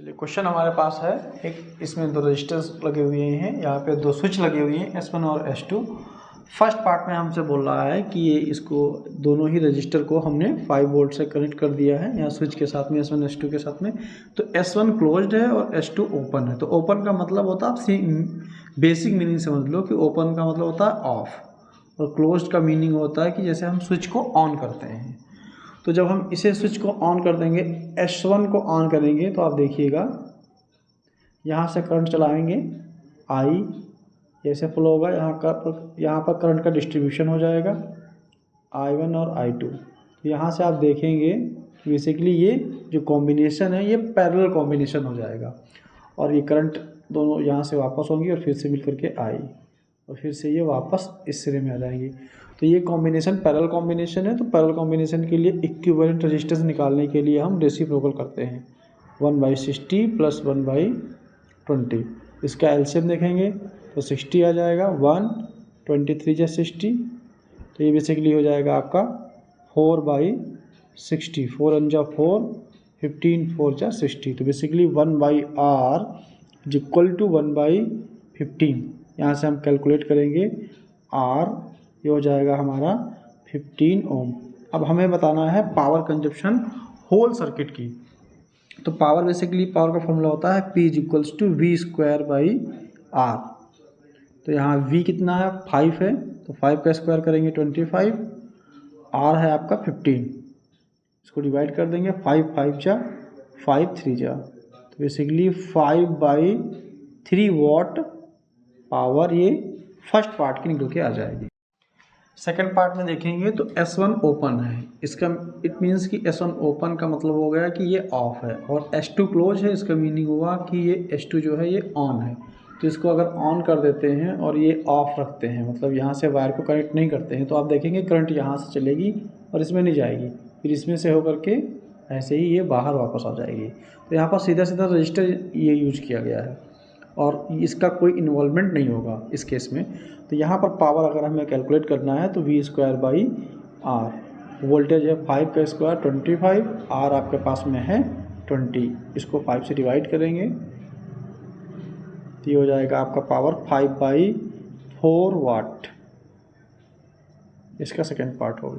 चलिए क्वेश्चन हमारे पास है एक, इसमें दो रजिस्टर्स लगे हुए हैं, यहाँ पे दो स्विच लगे हुए हैं S1 और S2। फर्स्ट पार्ट में हमसे बोल रहा है कि ये इसको दोनों ही रजिस्टर को हमने 5 वोल्ट से कनेक्ट कर दिया है यहाँ स्विच के साथ में, S1 S2 के साथ में। तो S1 क्लोज्ड है और S2 ओपन है। तो ओपन का मतलब होता है, आप बेसिक मीनिंग समझ लो कि ओपन का मतलब होता है ऑफ और क्लोज्ड का मीनिंग होता है कि जैसे हम स्विच को ऑन करते हैं। तो जब हम इसे स्विच को ऑन कर देंगे, S1 को ऑन करेंगे, तो आप देखिएगा यहाँ से करंट चलाएंगे, I ऐसे फ्लो होगा, यहाँ पर करंट का डिस्ट्रीब्यूशन हो जाएगा I1 और I2। यहाँ से आप देखेंगे बेसिकली ये जो कॉम्बिनेशन है ये पैरेलल कॉम्बिनेशन हो जाएगा और ये करंट दोनों यहाँ से वापस होंगी और फिर से मिल करके आई और फिर से ये वापस इस सिरे में आ जाएंगी। तो ये कॉम्बिनेशन पैरेलल कॉम्बिनेशन है। तो पैरेलल कॉम्बिनेशन के लिए इक्विवेलेंट रेजिस्टेंस निकालने के लिए हम रेसिप्रोकल करते हैं 1/60 + 1/20। इसका एलसीएम देखेंगे तो 60 आ जाएगा, 1 23 × 60, तो ये बेसिकली हो जाएगा आपका 4/60, 4 × 4 15, 4 × 60। तो बेसिकली 1/R = 1/15। यहाँ से हम कैलकुलेट करेंगे R, ये हो जाएगा हमारा 15 ओम। अब हमें बताना है पावर कंजप्शन होल सर्किट की। तो पावर बेसिकली पावर का फॉर्मूला होता है P = V²/R। तो यहाँ V कितना है, 5 है, तो 5 का स्क्वायर करेंगे 25, R है आपका 15, इसको डिवाइड कर देंगे, 5 5 जा 5 3 जा, तो बेसिकली 5/3 वाट पावर ये फर्स्ट पार्ट की निकल के आ जाएगी। सेकेंड पार्ट में देखेंगे तो S1 ओपन है, इसका इट मीन्स कि S1 ओपन का मतलब हो गया कि ये ऑफ है और S2 क्लोज है, इसका मीनिंग हुआ कि ये S2 जो है ये ऑन है। तो इसको अगर ऑन कर देते हैं और ये ऑफ रखते हैं, मतलब यहाँ से वायर को कनेक्ट नहीं करते हैं, तो आप देखेंगे करंट यहाँ से चलेगी और इसमें नहीं जाएगी, फिर इसमें से होकर के ऐसे ही ये बाहर वापस आ जाएगी। तो यहाँ पर सीधा सीधा रजिस्टर ये यूज किया गया है और इसका कोई इन्वॉल्वमेंट नहीं होगा इस केस में। तो यहाँ पर पावर अगर हमें कैलकुलेट करना है तो V²/R, वोल्टेज है 5 का स्क्वायर 25, R आपके पास में है 20, इसको 5 से डिवाइड करेंगे तो ये हो जाएगा आपका पावर 5/4 वाट। इसका सेकेंड पार्ट होगा।